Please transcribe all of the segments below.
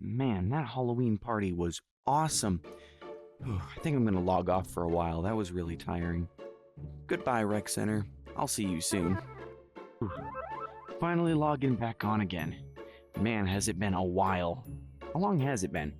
Man, that Halloween party was awesome. I think I'm gonna log off for a while. That was really tiring. Goodbye, Rec Center. I'll see you soon. Finally logging back on again. Man, has it been a while. How long has it been?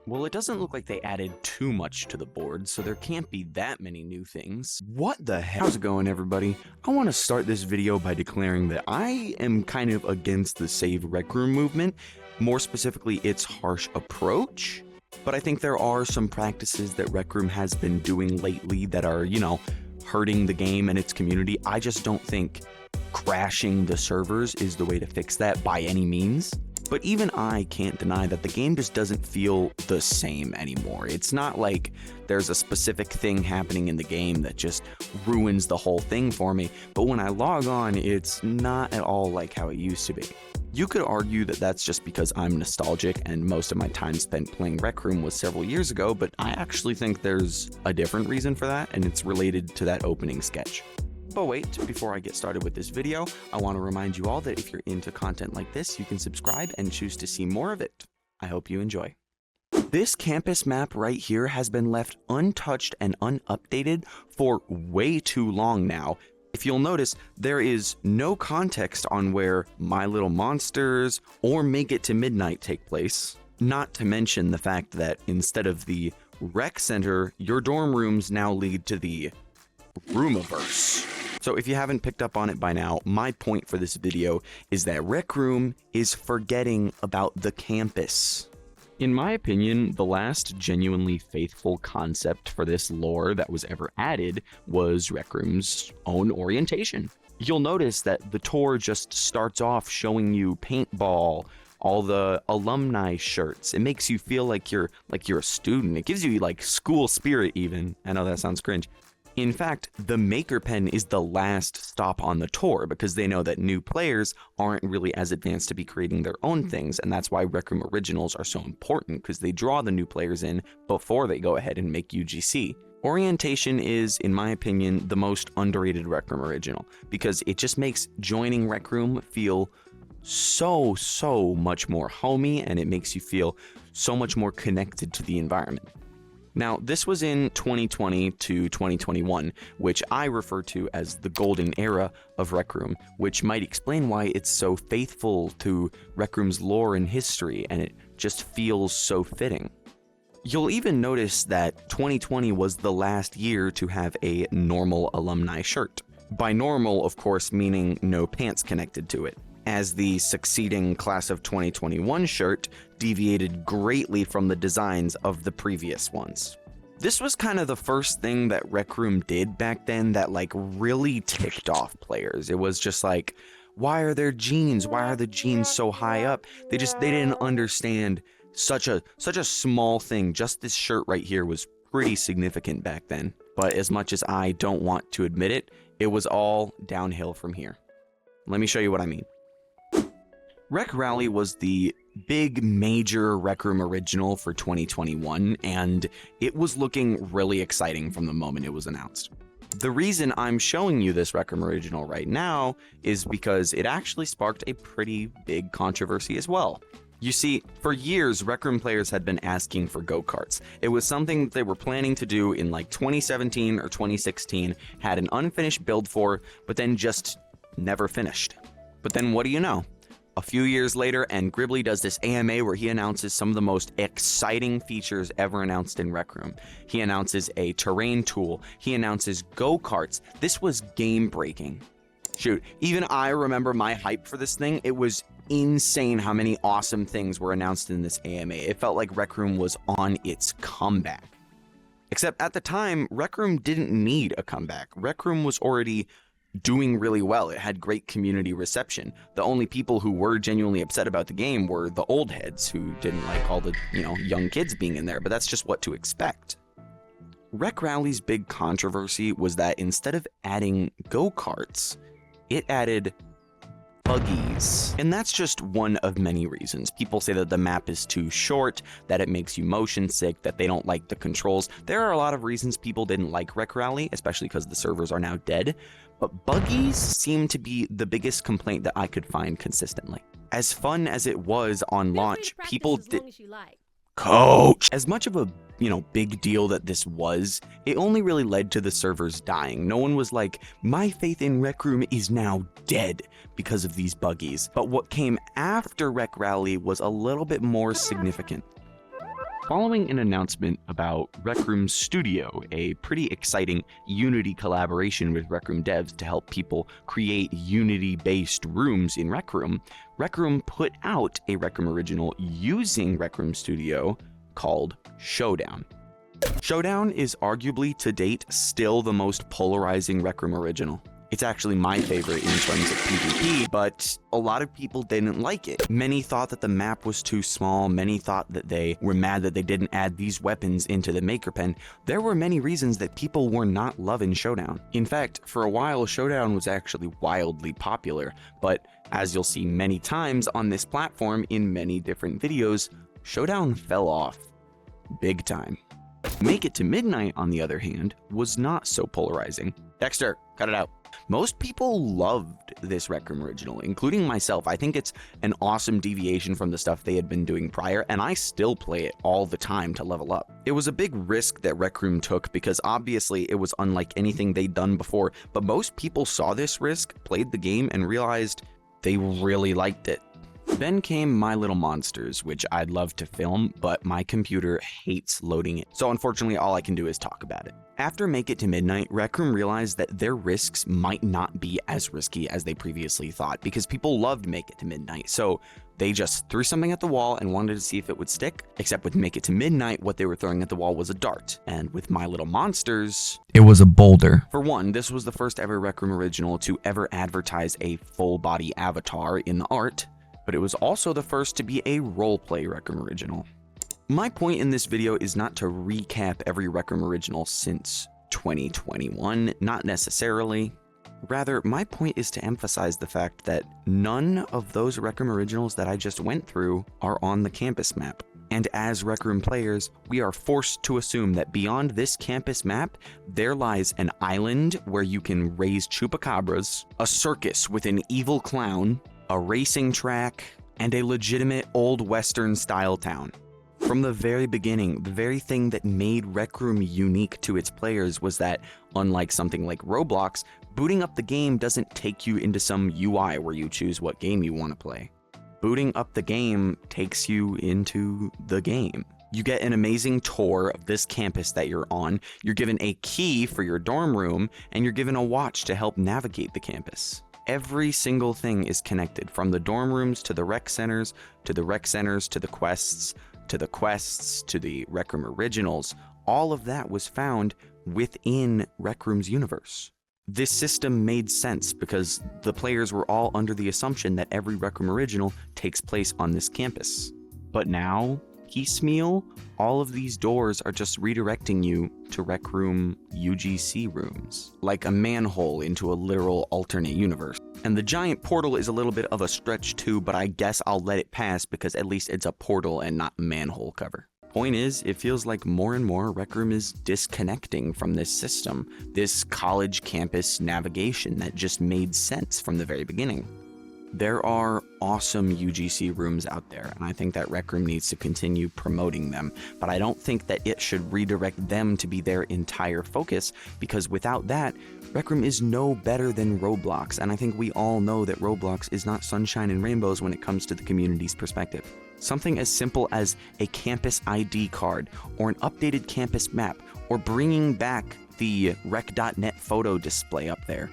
Well, it doesn't look like they added too much to the board, so there can't be that many new things. What the heck? How's it going, everybody? I want to start this video by declaring that I am kind of against the Save Rec Room movement, more specifically its harsh approach. But I think there are some practices that Rec Room has been doing lately that are, hurting the game and its community. I just don't think crashing the servers is the way to fix that by any means. But even I can't deny that the game just doesn't feel the same anymore. It's not like there's a specific thing happening in the game that just ruins the whole thing for me. But when I log on, it's not at all like how it used to be. You could argue that that's just because I'm nostalgic and most of my time spent playing Rec Room was several years ago, but I actually think there's a different reason for that, and it's related to that opening sketch. But wait, before I get started with this video, I want to remind you all that if you're into content like this, you can subscribe and choose to see more of it. I hope you enjoy. This campus map right here has been left untouched and unupdated for way too long now. If you'll notice, there is no context on where MyLittleMonsters or MakeItToMidnight take place. Not to mention the fact that instead of the rec center, your dorm rooms now lead to the Roomiverse. So if you haven't picked up on it by now, my point for this video is that Rec Room is forgetting about the campus. In my opinion, the last genuinely faithful concept for this lore that was ever added was Rec Room's own orientation. You'll notice that the tour just starts off showing you paintball, all the alumni shirts. It makes you feel like you're a student. It gives you like school spirit even. I know that sounds cringe. In fact, the Maker Pen is the last stop on the tour because they know that new players aren't really as advanced to be creating their own things, and that's why Rec Room Originals are so important because they draw the new players in before they go ahead and make UGC. Orientation is, in my opinion, the most underrated Rec Room Original because it just makes joining Rec Room feel so much more homey, and it makes you feel so much more connected to the environment. Now, this was in 2020 to 2021, which I refer to as the golden era of Rec Room, which might explain why it's so faithful to Rec Room's lore and history, and it just feels so fitting. You'll even notice that 2020 was the last year to have a normal alumni shirt. By normal, of course, meaning no pants connected to it, as the succeeding class of 2021 shirt deviated greatly from the designs of the previous ones. This was kind of the first thing that Rec Room did back then that really ticked off players. It was just like, why are there jeans? Why are the jeans so high up? They didn't understand such a small thing. Just this shirt right here was pretty significant back then. But as much as I don't want to admit it, it was all downhill from here. Let me show you what I mean. RecRally was the big major Rec Room original for 2021, and it was looking really exciting from the moment it was announced. The reason I'm showing you this Rec Room original right now is because it actually sparked a pretty big controversy as well. You see, for years, Rec Room players had been asking for go-karts. It was something that they were planning to do in 2017 or 2016, had an unfinished build for, but then just never finished. But then what do you know? A few years later, and Gribbly does this AMA where he announces some of the most exciting features ever announced in Rec Room. He announces a terrain tool. He announces go-karts. This was game-breaking. Shoot, even I remember my hype for this thing. It was insane how many awesome things were announced in this AMA. It felt like Rec Room was on its comeback. Except at the time, Rec Room didn't need a comeback. Rec Room was already doing really well. It had great community reception. The only people who were genuinely upset about the game were the old heads who didn't like all the, young kids being in there, but that's just what to expect. RecRally's big controversy was that instead of adding go-karts, it added buggies. And that's just one of many reasons. People say that the map is too short, that it makes you motion sick, that they don't like the controls. There are a lot of reasons people didn't like RecRally, especially because the servers are now dead. But buggies seem to be the biggest complaint that I could find consistently. As fun as it was on launch, people did. Like. Coach! As much of a, big deal that this was, it only really led to the servers dying. No one was like, my faith in Rec Room is now dead because of these buggies. But what came after RecRally was a little bit more significant. Following an announcement about Rec Room Studio, a pretty exciting Unity collaboration with Rec Room devs to help people create Unity-based rooms in Rec Room put out a Rec Room original using Rec Room Studio called Showdown. Showdown is arguably to date still the most polarizing Rec Room original. It's actually my favorite in terms of PvP, but a lot of people didn't like it. Many thought that the map was too small. Many thought that they were mad that they didn't add these weapons into the Maker Pen. There were many reasons that people were not loving Showdown. In fact, for a while, Showdown was actually wildly popular, but as you'll see many times on this platform in many different videos, Showdown fell off big time. MakeItToMidnight, on the other hand, was not so polarizing. Dexter, cut it out. Most people loved this Rec Room original, including myself. I think it's an awesome deviation from the stuff they had been doing prior, and I still play it all the time to level up. It was a big risk that Rec Room took because obviously it was unlike anything they'd done before, but most people saw this risk, played the game, and realized they really liked it. Then came MyLittleMonsters, which I'd love to film, but my computer hates loading it, so unfortunately all I can do is talk about it. After MakeItToMidnight, Rec Room realized that their risks might not be as risky as they previously thought, because people loved MakeItToMidnight, so they just threw something at the wall and wanted to see if it would stick. Except with MakeItToMidnight, what they were throwing at the wall was a dart, and with MyLittleMonsters, it was a boulder. For one, this was the first ever Rec Room original to ever advertise a full-body avatar in the art, but it was also the first to be a roleplay Rec Room original. My point in this video is not to recap every Rec Room original since 2021, not necessarily. Rather, my point is to emphasize the fact that none of those Rec Room originals that I just went through are on the campus map. And as Rec Room players, we are forced to assume that beyond this campus map, there lies an island where you can raise chupacabras, a circus with an evil clown, a racing track, and a legitimate old Western style town. From the very beginning, the very thing that made Rec Room unique to its players was that, unlike something like Roblox, booting up the game doesn't take you into some UI where you choose what game you want to play. Booting up the game takes you into the game. You get an amazing tour of this campus that you're on, you're given a key for your dorm room, and you're given a watch to help navigate the campus. Every single thing is connected, from the dorm rooms to the rec centers, to the rec centers, to the quests, to the Rec Room originals. All of that was found within Rec Room's universe. This system made sense because the players were all under the assumption that every Rec Room original takes place on this campus. But now, piecemeal, all of these doors are just redirecting you to Rec Room UGC rooms, like a manhole into a literal alternate universe. And the giant portal is a little bit of a stretch too, but I guess I'll let it pass because at least it's a portal and not manhole cover. Point is, it feels like more and more Rec Room is disconnecting from this system, this college campus navigation that just made sense from the very beginning. There are awesome UGC rooms out there, and I think that Rec Room needs to continue promoting them, but I don't think that it should redirect them to be their entire focus, because without that, Rec Room is no better than Roblox, and I think we all know that Roblox is not sunshine and rainbows when it comes to the community's perspective. Something as simple as a campus ID card, or an updated campus map, or bringing back the rec.net photo display up there.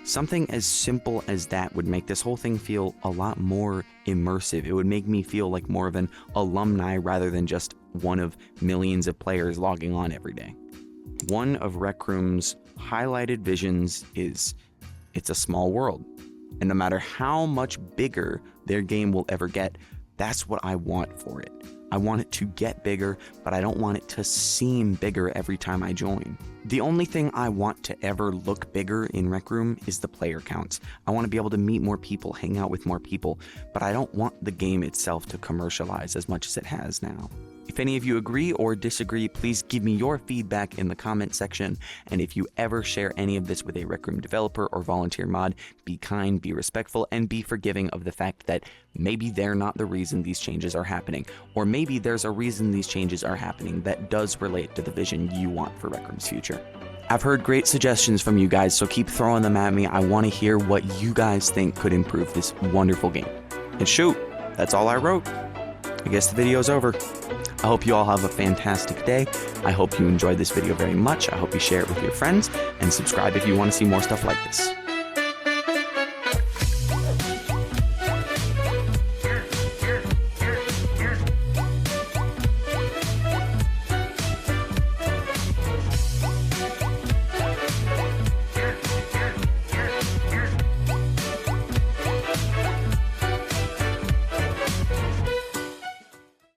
Something as simple as that would make this whole thing feel a lot more immersive. It would make me feel like more of an alumni rather than just one of millions of players logging on every day. One of Rec Room's highlighted visions is it's a small world. And no matter how much bigger their game will ever get, that's what I want for it. I want it to get bigger, but I don't want it to seem bigger every time I join. The only thing I want to ever look bigger in Rec Room is the player counts. I want to be able to meet more people, hang out with more people, but I don't want the game itself to commercialize as much as it has now. If any of you agree or disagree, please give me your feedback in the comment section. And if you ever share any of this with a Rec Room developer or volunteer mod, be kind, be respectful, and be forgiving of the fact that maybe they're not the reason these changes are happening, or maybe there's a reason these changes are happening that does relate to the vision you want for Rec Room's future. I've heard great suggestions from you guys, so keep throwing them at me. I want to hear what you guys think could improve this wonderful game. And shoot, that's all I wrote. I guess the video's over. I hope you all have a fantastic day. I hope you enjoyed this video very much. I hope you share it with your friends and subscribe if you want to see more stuff like this.